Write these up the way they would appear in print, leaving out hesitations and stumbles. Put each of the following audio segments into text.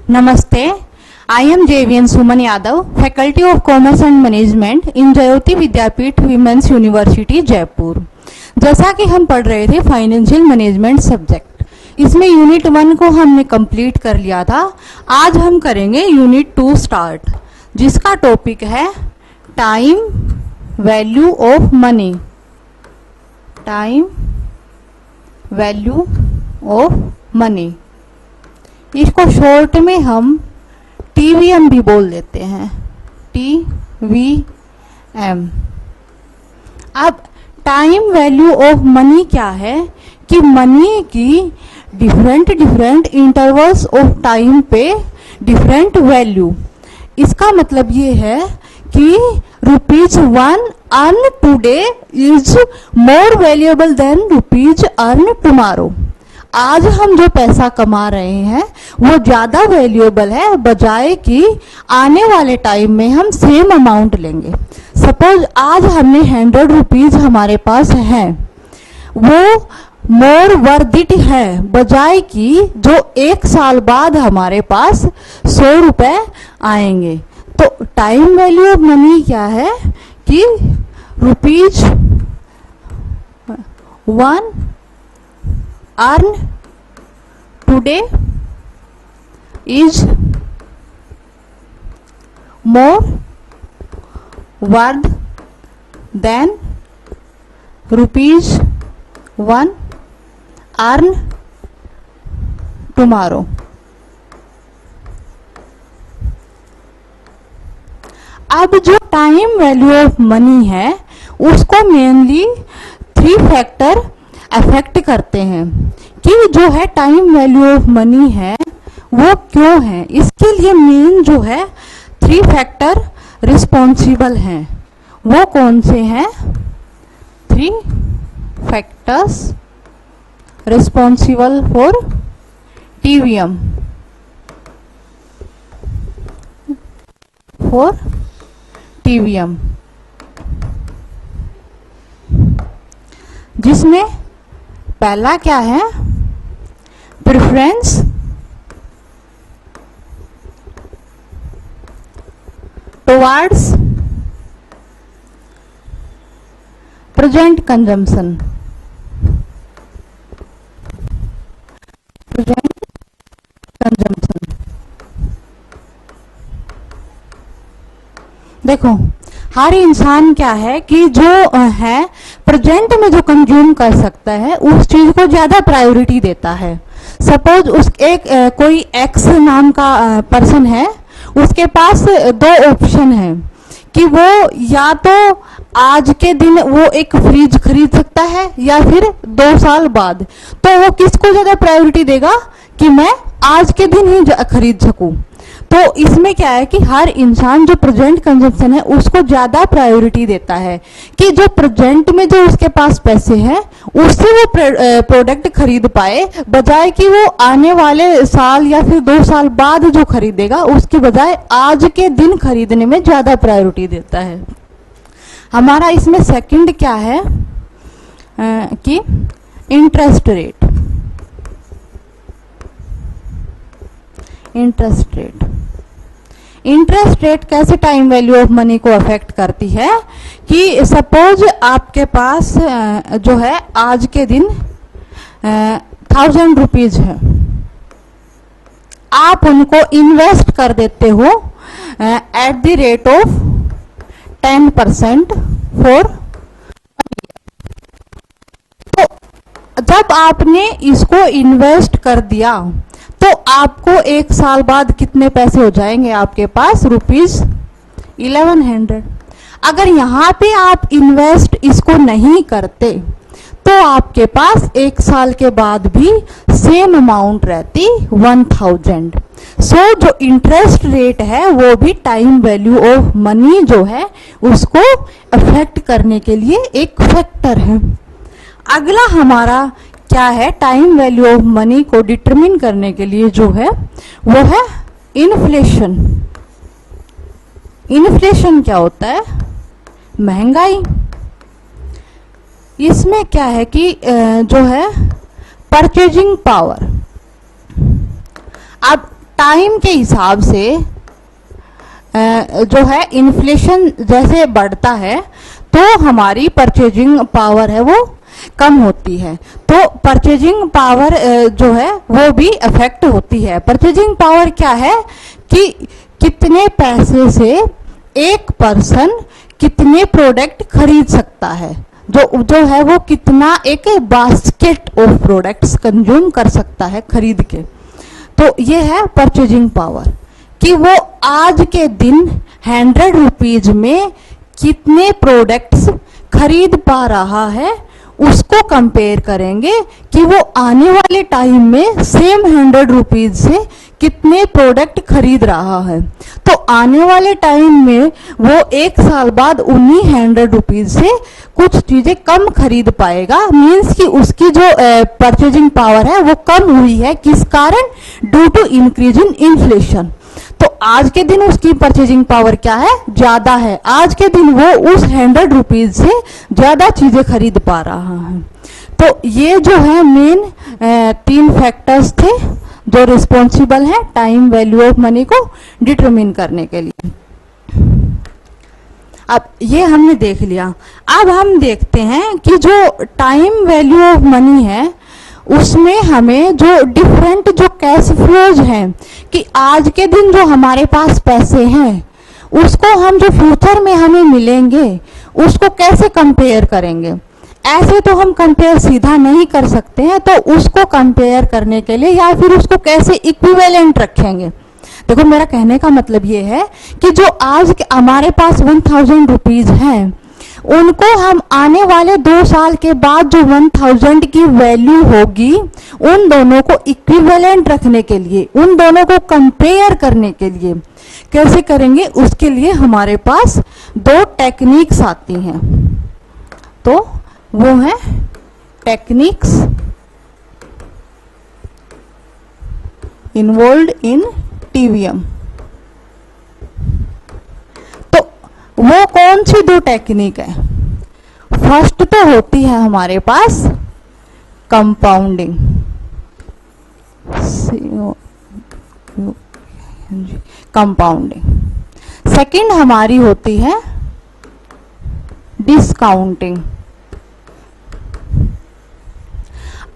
Namaste. I am JVN Suman Yadav, Faculty of Commerce and Management in Jayoti Vidyapith Women's University, Jaipur. जैसा कि हम पढ़ रहे थे फाइनेंशियल मैनेजमेंट सब्जेक्ट, इसमें यूनिट 1 को हमने कंप्लीट कर लिया था। आज हम करेंगे यूनिट 2 स्टार्ट, जिसका टॉपिक है time value of money. Time value of money, इसको शॉर्ट में हम TVM भी बोल देते हैं, TVM। अब टाइम वैल्यू ऑफ मनी क्या है कि मनी की डिफरेंट इंटरवल्स ऑफ टाइम पे डिफरेंट वैल्यू। इसका मतलब ये है कि ₹1 earn today is more valuable then ₹1 earn tomorrow. आज हम जो पैसा कमा रहे हैं वो ज्यादा वैल्यूएबल है बजाय कि आने वाले टाइम में हम सेम अमाउंट लेंगे। सपोज आज हमने ₹100 हमारे पास है, वो मोर वर्थ इट है बजाय कि जो 1 साल बाद हमारे पास ₹100 आएंगे। तो टाइम वैल्यू ऑफ मनी क्या है कि ₹1 earn today is more worth than ₹1 earn tomorrow। अब जो टाइम वैल्यू ऑफ मनी है उसको मेनली 3 फैक्टर अफेक्ट करते हैं कि जो है टाइम वैल्यू ऑफ मनी है वो क्यों है। इसके लिए मेन जो है 3 फैक्टर रिस्पॉन्सिबल हैं। वो कौन से हैं? 3 फैक्टर्स रिस्पॉन्सिबल फॉर TVM, जिसमें पहला क्या है? Preference towards present consumption. देखो, हर इंसान क्या है कि जो है प्रेजेंट में जो कंज्यूम कर सकता है उस चीज को ज्यादा प्रायोरिटी देता है। सपोज कोई एक्स नाम का पर्सन है, उसके पास 2 ऑप्शन है कि वो या तो आज के दिन वो एक फ्रिज खरीद सकता है या फिर 2 साल बाद। तो वो किसको ज्यादा प्रायोरिटी देगा कि मैं आज के दिन ही खरीद सकूं। तो इसमें क्या है कि हर इंसान जो प्रेजेंट कंजम्पशन है उसको ज्यादा प्रायोरिटी देता है कि जो प्रेजेंट में जो उसके पास पैसे हैं उससे वो प्रोडक्ट खरीद पाए, बजाय कि वो आने वाले साल या फिर 2 साल बाद जो खरीदेगा उसके बजाय आज के दिन खरीदने में ज्यादा प्रायोरिटी देता है। हमारा इसमें सेकंड क्या है कि इंटरेस्ट रेट। इंटरेस्ट रेट कैसे टाइम वैल्यू ऑफ मनी को अफेक्ट करती है कि सपोज आपके पास जो है आज के दिन ₹1000 है, आप उनको इन्वेस्ट कर देते हो at the rate of 10% for. तो जब आपने इसको इन्वेस्ट कर दिया तो आपको 1 साल बाद कितने पैसे हो जाएंगे आपके पास? ₹1100। अगर यहाँ पे आप इन्वेस्ट इसको नहीं करते तो आपके पास 1 साल के बाद भी सेम अमाउंट रहती 1000। सो जो इंटरेस्ट रेट है वो भी टाइम वैल्यू ऑफ मनी जो है उसको अफेक्ट करने के लिए एक फैक्टर है। अगला हमारा क्या है? टाइम वैल्यू ऑफ मनी को डिटरमिन करने के लिए जो है वो है इन्फ्लेशन। इन्फ्लेशन क्या होता है? महंगाई। इसमें क्या है कि जो है परचेजिंग पावर। अब टाइम के हिसाब से जो है इन्फ्लेशन जैसे बढ़ता है तो हमारी परचेजिंग पावर है वो कम होती है, तो परचेजिंग पावर जो है वो भी अफेक्ट होती है। परचेजिंग पावर क्या है कि कितने पैसे से एक पर्सन कितने प्रोडक्ट खरीद सकता है, जो है वो कितना एक बास्केट ऑफ प्रोडक्ट्स कंज्यूम कर सकता है खरीद के। तो ये है परचेजिंग पावर कि वो आज के दिन 100 रुपीज में कितने प्रोडक्ट्स खरीद पा रहा है, उसको कंपेयर करेंगे कि वो आने वाले टाइम में सेम 100 रुपीज से कितने प्रोडक्ट खरीद रहा है। तो आने वाले टाइम में वो एक साल बाद उन्हीं 100 रुपीज से कुछ चीजें कम खरीद पाएगा, मीन्स कि उसकी जो परचेजिंग पावर है वो कम हुई है। किस कारण? Due to increase in inflation. तो आज के दिन उसकी परचेजिंग पावर क्या है? ज्यादा है। आज के दिन वो उस 100 रुपीज से ज्यादा चीजें खरीद पा रहा है। तो ये जो है मेन 3 फैक्टर्स थे जो रिस्पॉन्सिबल है टाइम वैल्यू ऑफ मनी को डिटरमिन करने के लिए। अब ये हमने देख लिया। अब हम देखते हैं कि जो टाइम वैल्यू ऑफ मनी है उसमें हमें जो डिफरेंट जो कैश फ्लोज हैं कि आज के दिन जो हमारे पास पैसे हैं उसको हम जो फ्यूचर में हमें मिलेंगे उसको कैसे कंपेयर करेंगे। ऐसे तो हम कंपेयर सीधा नहीं कर सकते हैं, तो उसको कंपेयर करने के लिए या फिर उसको कैसे इक्विवेलेंट रखेंगे। देखो मेरा कहने का मतलब ये है कि जो आज हमारे पास 1000 रुपीज हैं उनको हम आने वाले 2 साल के बाद जो 1000 की वैल्यू होगी उन दोनों को इक्विवेलेंट रखने के लिए, उन दोनों को कंपेयर करने के लिए कैसे करेंगे, उसके लिए हमारे पास 2 टेक्निक्स आती हैं। तो वो है टेक्निक्स इन्वॉल्व्ड इन टीवीएम। तो वो कौन सी 2 टेक्निक है? फर्स्ट तो होती है हमारे पास कंपाउंडिंग, कंपाउंडिंग। सेकंड हमारी होती है डिस्काउंटिंग।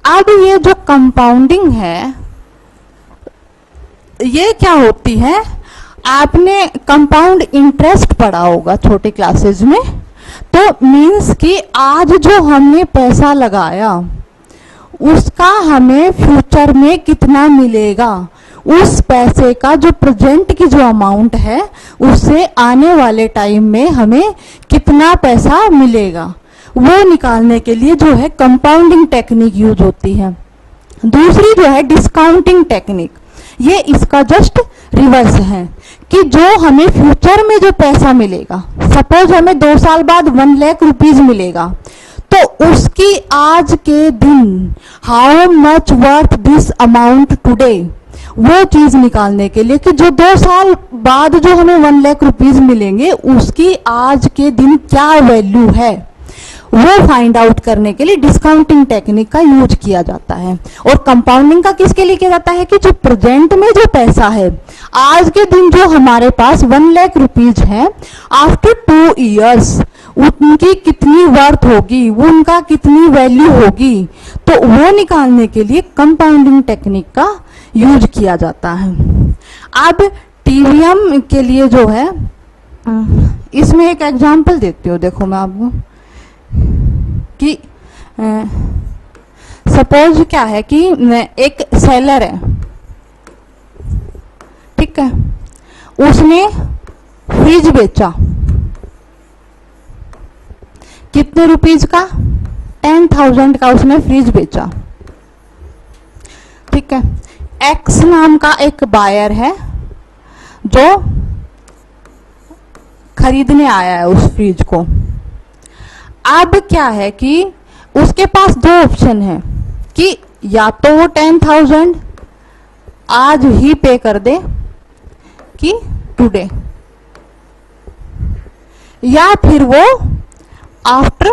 अब ये जो कंपाउंडिंग है ये क्या होती है? आपने कंपाउंड इंटरेस्ट पढ़ा होगा छोटी क्लासेस में। तो मीन्स कि आज जो हमने पैसा लगाया उसका हमें फ्यूचर में कितना मिलेगा, उस पैसे का जो प्रेजेंट की जो अमाउंट है उससे आने वाले टाइम में हमें कितना पैसा मिलेगा, वो निकालने के लिए जो है कंपाउंडिंग टेक्निक यूज होती है। दूसरी जो है डिस्काउंटिंग टेक्निक, ये इसका जस्ट रिवर्स है कि जो हमें फ्यूचर में जो पैसा मिलेगा, सपोज हमें 2 साल बाद 1 लाख रुपीज मिलेगा, तो उसकी आज के दिन how much worth this amount today, वो चीज निकालने के लिए कि जो 2 साल बाद जो हमें 1 लाख रुपीज मिलेंगे उसकी आज के दिन क्या वैल्यू है, वो फाइंड आउट करने के लिए डिस्काउंटिंग टेक्निक का यूज किया जाता है। और कंपाउंडिंग का किसके लिए किया जाता है कि जो प्रेजेंट में जो पैसा है, आज के दिन जो हमारे पास 1 लाख रुपीज है, आफ्टर 2 इयर्स उनकी कितनी वर्थ होगी, वो उनका कितनी वैल्यू होगी, तो वो निकालने के लिए कंपाउंडिंग टेक्निक का यूज किया जाता है। अब टीवीएम के लिए जो है इसमें एक एग्जांपल देती हूँ, देखो मैं आपको कि सपोज क्या है कि एक सेलर है, ठीक है, उसने फ्रिज बेचा कितने रुपीज का? 10,000 का उसने फ्रिज बेचा, ठीक है। एक्स नाम का एक बायर है जो खरीदने आया है उस फ्रिज को। अब क्या है कि उसके पास 2 ऑप्शन है कि या तो वो 10,000 आज ही पे कर दे कि टुडे, या फिर वो आफ्टर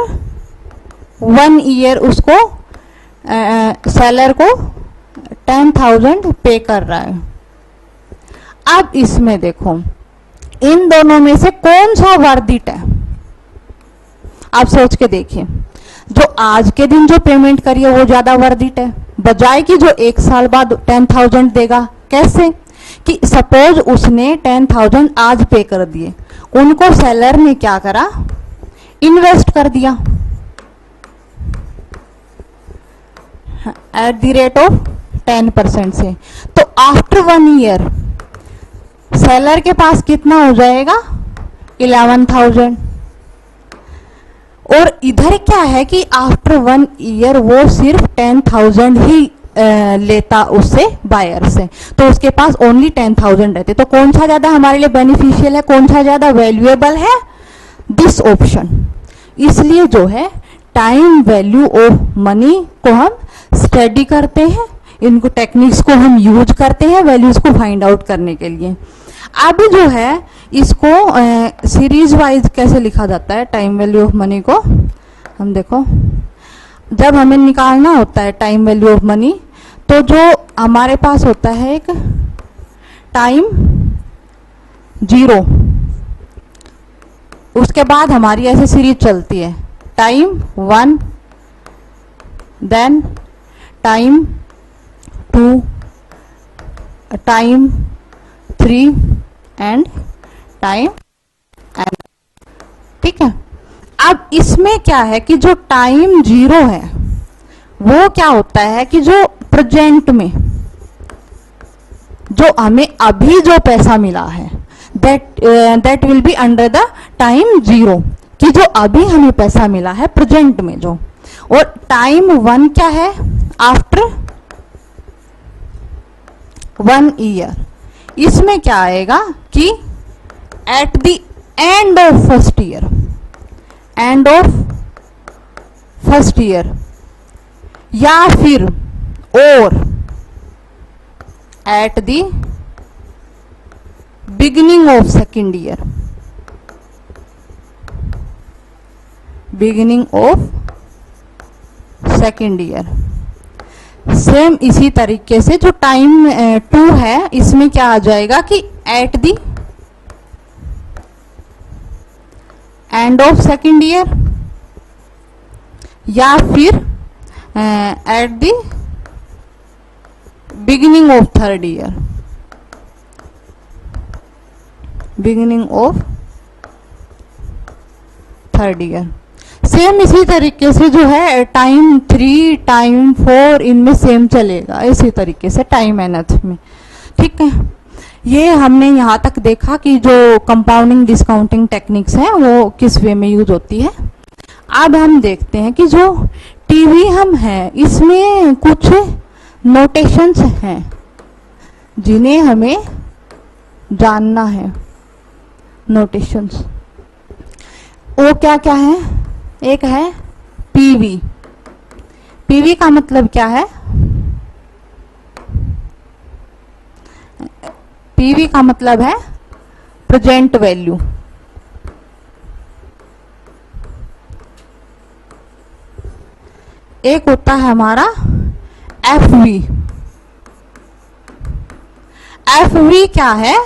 1 ईयर उसको सेलर को 10,000 पे कर रहा है। अब इसमें देखो, इन दोनों में से कौन सा वर्थ इट है? आप सोच के देखिए, जो आज के दिन जो पेमेंट करिए वो ज्यादा वर्थ इट है, बजाय कि जो एक साल बाद 10,000 देगा। कैसे? कि सपोज उसने 10,000 आज पे कर दिए, उनको सेलर ने क्या करा, इन्वेस्ट कर दिया एट द रेट ऑफ 10% से। तो आफ्टर 1 ईयर सेलर के पास कितना हो जाएगा? 11,000। और इधर क्या है कि आफ्टर 1 ईयर वो सिर्फ 10,000 ही लेता उससे, बायर से, तो उसके पास ओनली 10,000 रहते। तो कौन सा ज्यादा हमारे लिए बेनिफिशियल है, कौन सा ज्यादा वैल्यूएबल है? This option. इसलिए जो है टाइम वैल्यू ऑफ मनी को हम स्टडी करते हैं, इनको टेक्निक्स को हम यूज करते हैं वैल्यूज को फाइंड आउट करने के लिए। अब जो है इसको सीरीज वाइज कैसे लिखा जाता है टाइम वैल्यू ऑफ मनी को, हम देखो, जब हमें निकालना होता है टाइम वैल्यू ऑफ मनी, तो जो हमारे पास होता है एक टाइम 0, उसके बाद हमारी ऐसे सीरीज चलती है, time 1, then time 2, time 3 and time n. ठीक है। अब इसमें क्या है कि जो टाइम 0 है वो क्या होता है कि जो प्रेजेंट में जो हमें अभी जो पैसा मिला है, that will be under the time 0, कि जो अभी हमें पैसा मिला है प्रेजेंट में जो। और टाइम 1 क्या है? After 1 year. इसमें क्या आएगा कि at the end of first year, end of first year, या फिर और at the beginning of second year, beginning of second year. Same इसी तरीके से जो टाइम 2 है, इसमें क्या आ जाएगा कि at the end of second year, या फिर at the beginning of third year, beginning of third year. Same इसी तरीके से जो है टाइम 3, टाइम 4, इनमें सेम चलेगा इसी तरीके से टाइम एनथ में। ठीक है। ये हमने यहाँ तक देखा कि जो कंपाउंडिंग डिस्काउंटिंग टेक्निक्स हैं वो किस वे में यूज होती है। अब हम देखते हैं कि जो टीवी हम है इसमें कुछ नोटेशंस हैं जिन्हें हमें जानना है। नोटेशंस वो क्या क्या है? एक है पीवी। पीवी का मतलब क्या है? पीवी का मतलब है प्रेजेंट वैल्यू। एक होता है हमारा एफवी। एफवी क्या है?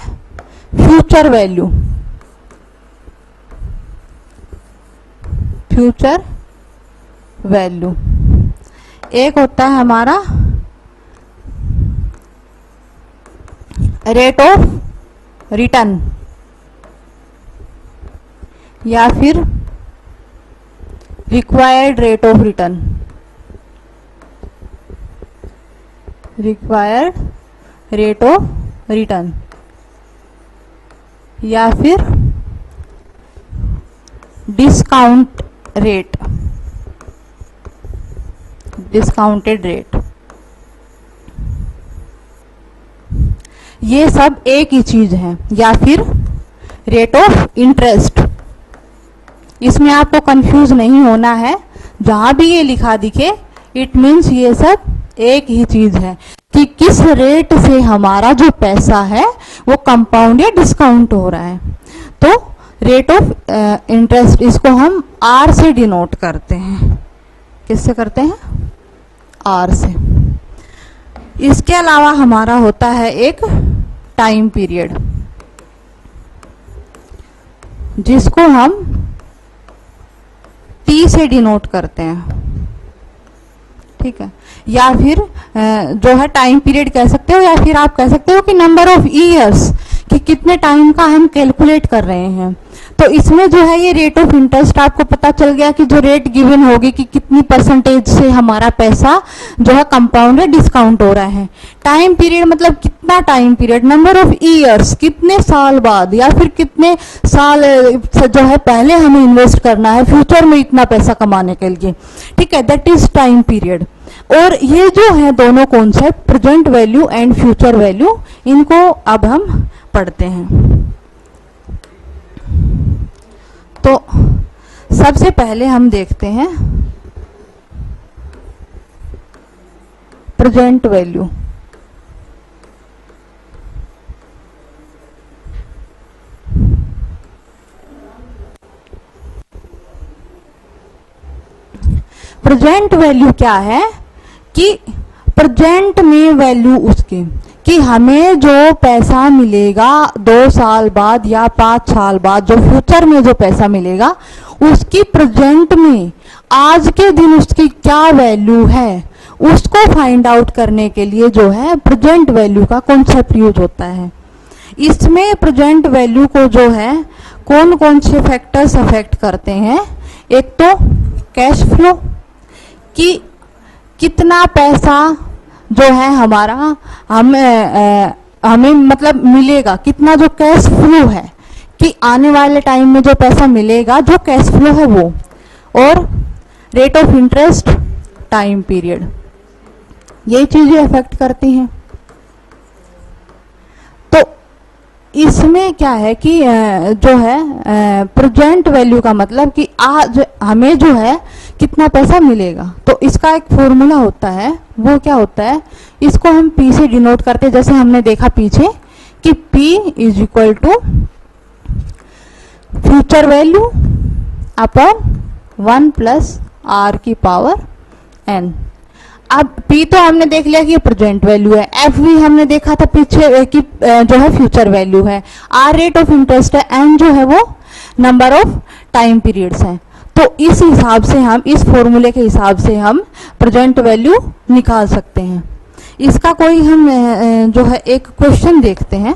Future value, future value. एक होता है हमारा रेट ऑफ रिटर्न, या फिर required rate of return, required rate of return, या फिर डिस्काउंट रेट, डिस्काउंटेड रेट। ये सब एक ही चीज है। या फिर रेट ऑफ इंटरेस्ट। इसमें आपको कंफ्यूज नहीं होना है, जहां भी ये लिखा दिखे इट मीन्स ये सब एक ही चीज है कि किस रेट से हमारा जो पैसा है वो कंपाउंड या डिस्काउंट हो रहा है। तो रेट ऑफ इंटरेस्ट इसको हम आर से डिनोट करते हैं। किससे करते हैं? आर से। इसके अलावा हमारा होता है एक टाइम पीरियड, जिसको हम टी से डिनोट करते हैं, ठीक है, या फिर जो है टाइम पीरियड कह सकते हो, या फिर आप कह सकते हो कि नंबर ऑफ ईयर्स, कि कितने टाइम का हम कैलकुलेट कर रहे हैं। तो इसमें जो है ये रेट ऑफ इंटरेस्ट आपको पता चल गया कि जो रेट गिवन होगी कि कितनी परसेंटेज से हमारा पैसा जो है कंपाउंड या डिस्काउंट हो रहा है। टाइम पीरियड मतलब कितना time period, number of years, कितने साल बाद या फिर कितने साल जो है पहले हमें इन्वेस्ट करना है फ्यूचर में इतना पैसा कमाने के लिए, ठीक है, दैट इज टाइम पीरियड। और ये जो है दोनों concept present value and future value, इनको अब हम पढ़ते हैं। तो सबसे पहले हम देखते हैं प्रेजेंट वैल्यू। प्रेजेंट वैल्यू क्या है कि प्रेजेंट में वैल्यू उसकी, कि हमें जो पैसा मिलेगा 2 साल बाद या 5 साल बाद, जो फ्यूचर में जो पैसा मिलेगा उसकी प्रेजेंट में आज के दिन उसकी क्या वैल्यू है, उसको फाइंड आउट करने के लिए जो है प्रेजेंट वैल्यू का कॉन्सेप्ट यूज होता है। इसमें प्रेजेंट वैल्यू को जो है कौन कौन से फैक्टर्स अफेक्ट करते हैं। एक तो कैश फ्लो, कि कितना पैसा जो है हमारा हमें मतलब मिलेगा, कितना जो कैश फ्लो है, कि आने वाले टाइम में जो पैसा मिलेगा जो कैश फ्लो है वो। और rate of interest, time period, ये चीजें अफेक्ट करती हैं। तो इसमें क्या है कि जो है प्रेजेंट वैल्यू का मतलब कि आज हमें जो है कितना पैसा मिलेगा, तो इसका एक फॉर्मूला होता है, वो क्या होता है, इसको हम P से डिनोट करते हैं, जैसे हमने देखा पीछे कि P is equal to future value upon 1 plus R की पावर n। अब P तो हमने देख लिया कि प्रेजेंट वैल्यू है, F भी हमने देखा था पीछे कि जो है फ्यूचर वैल्यू है, R रेट ऑफ इंटरेस्ट है, n जो है वो नंबर ऑफ टाइम पीरियड्स है। तो इस हिसाब से हम, इस फॉर्मूले के हिसाब से हम प्रेजेंट वैल्यू निकाल सकते हैं। इसका कोई हम जो है एक क्वेश्चन देखते हैं,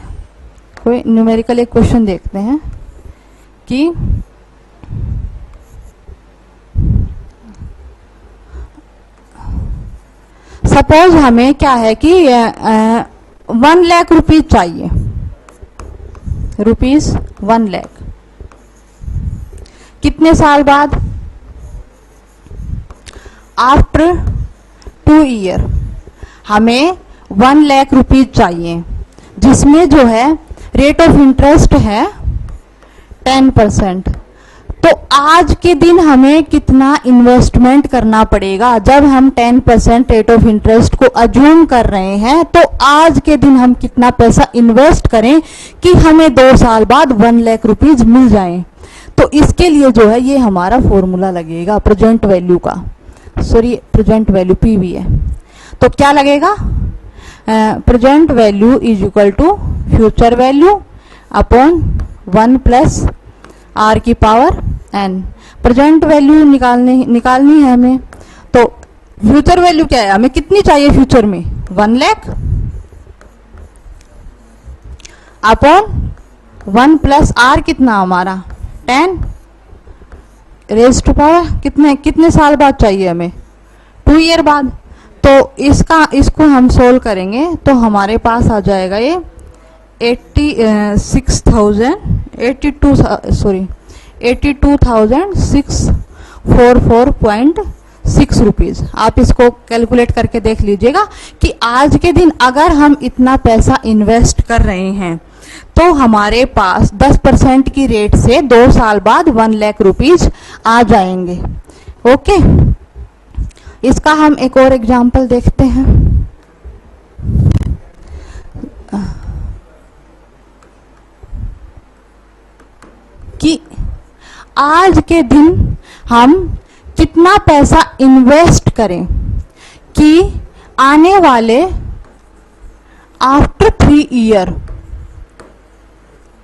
कोई न्यूमेरिकल एक क्वेश्चन देखते हैं कि सपोज हमें क्या है कि 1 लाख रुपीज चाहिए, रुपीज 1 लाख, कितने साल बाद, आफ्टर 2 ईयर हमें 1 लाख रुपीज चाहिए, जिसमें जो है रेट ऑफ इंटरेस्ट है 10%। तो आज के दिन हमें कितना इन्वेस्टमेंट करना पड़ेगा, जब हम 10% रेट ऑफ इंटरेस्ट को अज्यूम कर रहे हैं, तो आज के दिन हम कितना पैसा इन्वेस्ट करें कि हमें 2 साल बाद 1 लाख रुपीज मिल जाएं। तो इसके लिए जो है ये हमारा फॉर्मूला लगेगा प्रेजेंट वैल्यू का, सॉरी प्रेजेंट वैल्यू PV है, तो क्या लगेगा, present value is equal to future value upon 1 plus R की पावर n। प्रेजेंट वैल्यू निकालनी है हमें, तो फ्यूचर वैल्यू क्या है, हमें कितनी चाहिए फ्यूचर में, 1 लाख अपॉन 1 प्लस R कितना हमारा 10 रेज टू पावर, कितने साल बाद चाहिए हमें, 2 ईयर बाद। तो इसको हम सोल्व करेंगे तो हमारे पास आ जाएगा ये 82,644.6 रुपीज। आप इसको कैलकुलेट करके देख लीजिएगा कि आज के दिन अगर हम इतना पैसा इन्वेस्ट कर रहे हैं तो हमारे पास 10% की रेट से 2 साल बाद 1 लाख रुपीज आ जाएंगे। ओके, इसका हम एक और एग्जांपल देखते हैं कि आज के दिन हम कितना पैसा इन्वेस्ट करें कि आने वाले आफ्टर 3 ईयर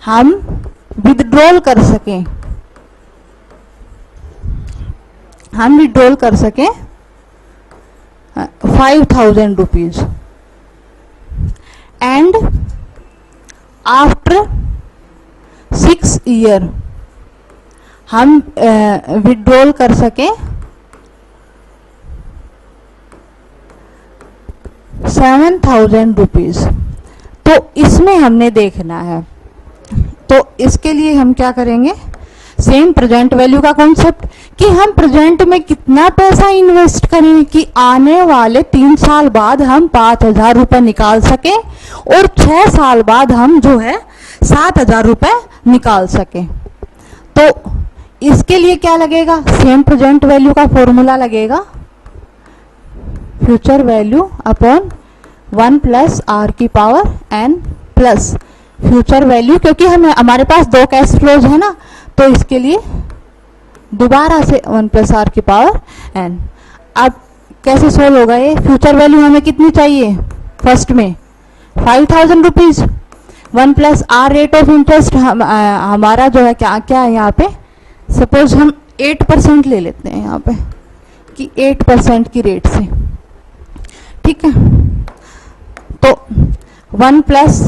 हम विथड्रॉल कर सकें, हम विथड्रॉल कर सकें 5,000 रुपीज एंड आफ्टर 6 ईयर हम विथड्रॉल कर सकें 7,000 रुपीज। तो इसमें हमने देखना है, तो इसके लिए हम क्या करेंगे, सेम प्रेजेंट वैल्यू का कॉन्सेप्ट कि हम प्रेजेंट में कितना पैसा इन्वेस्ट करें कि आने वाले 3 साल बाद हम 5,000 रुपए निकाल सके और 6 साल बाद हम जो है 7,000 रुपए निकाल सके। तो इसके लिए क्या लगेगा, सेम प्रेजेंट वैल्यू का फॉर्मूला लगेगा, future value upon 1 plus r की power n plus future value, क्योंकि हमारे पास 2 कैश फ्लोज है ना, तो इसके लिए दोबारा से 1 प्लस आर की पावर एन। अब कैसे सोल्व होगा ये, फ्यूचर वैल्यू हमें कितनी चाहिए, फर्स्ट में 5,000 rupees, 1 plus R rate of interest हमारा जो है क्या क्या है यहाँ पे, सपोज हम 8% ले लेते हैं यहाँ पे कि 8% की रेट से, ठीक है। तो 1 प्लस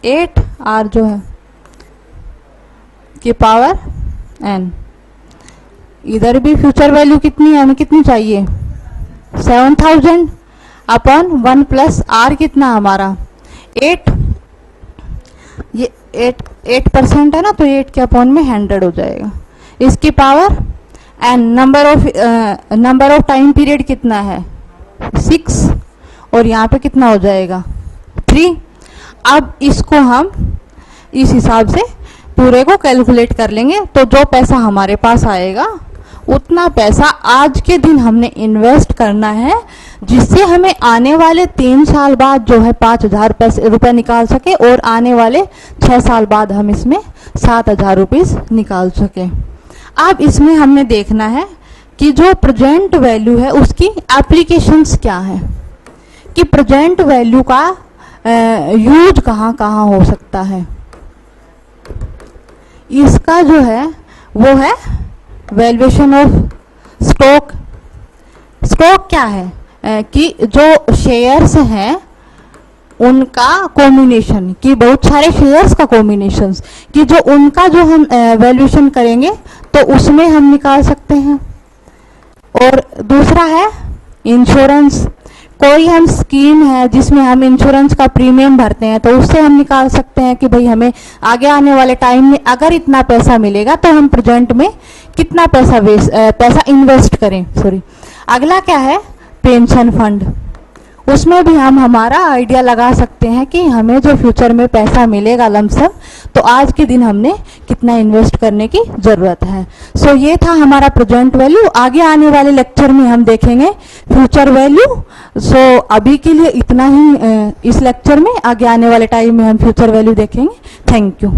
8 आर जो है की पावर एन, इधर भी फ्यूचर वैल्यू कितनी है, हमें कितनी चाहिए 7,000 अपॉन 1 प्लस आर कितना हमारा 8, ये 8% है ना, तो 8 के अपॉन में 100 हो जाएगा, इसकी power n, number of time period कितना है 6 और यहाँ पे कितना हो जाएगा 3। अब इसको हम इस हिसाब से पूरे को कैलकुलेट कर लेंगे, तो जो पैसा हमारे पास आएगा उतना पैसा आज के दिन हमने इन्वेस्ट करना है, जिससे हमें आने वाले 3 साल बाद जो है 5,000 रुपये निकाल सके और आने वाले 6 साल बाद हम इसमें 7,000 रुपीज निकाल सके। अब इसमें हमने देखना है कि जो प्रेजेंट वैल्यू है उसकी एप्लीकेशंस क्या है, कि प्रेजेंट वैल्यू का यूज कहाँ कहाँ हो सकता है। इसका जो है वो है वैल्यूएशन ऑफ स्टॉक। स्टॉक क्या है कि जो शेयर्स हैं उनका कॉम्बिनेशन, कि बहुत सारे शेयर्स का कॉम्बिनेशन, कि जो उनका जो हम वैल्यूएशन करेंगे तो उसमें हम निकाल सकते हैं। और दूसरा है इंश्योरेंस, कोई हम स्कीम है जिसमें हम इंश्योरेंस का प्रीमियम भरते हैं तो उससे हम निकाल सकते हैं कि भाई हमें आगे आने वाले टाइम में अगर इतना पैसा मिलेगा तो हम प्रेजेंट में कितना पैसा इन्वेस्ट करें। अगला क्या है पेंशन फंड, उसमें भी हम हमारा आइडिया लगा सकते हैं कि हमें जो फ्यूचर में पैसा मिलेगा लमसम, तो आज के दिन हमने कितना इन्वेस्ट करने की जरूरत है। सो ये था हमारा प्रेजेंट वैल्यू। आगे आने वाले लेक्चर में हम देखेंगे फ्यूचर वैल्यू। सो अभी के लिए इतना ही इस लेक्चर में, आगे आने वाले टाइम में हम फ्यूचर वैल्यू देखेंगे। Thank you.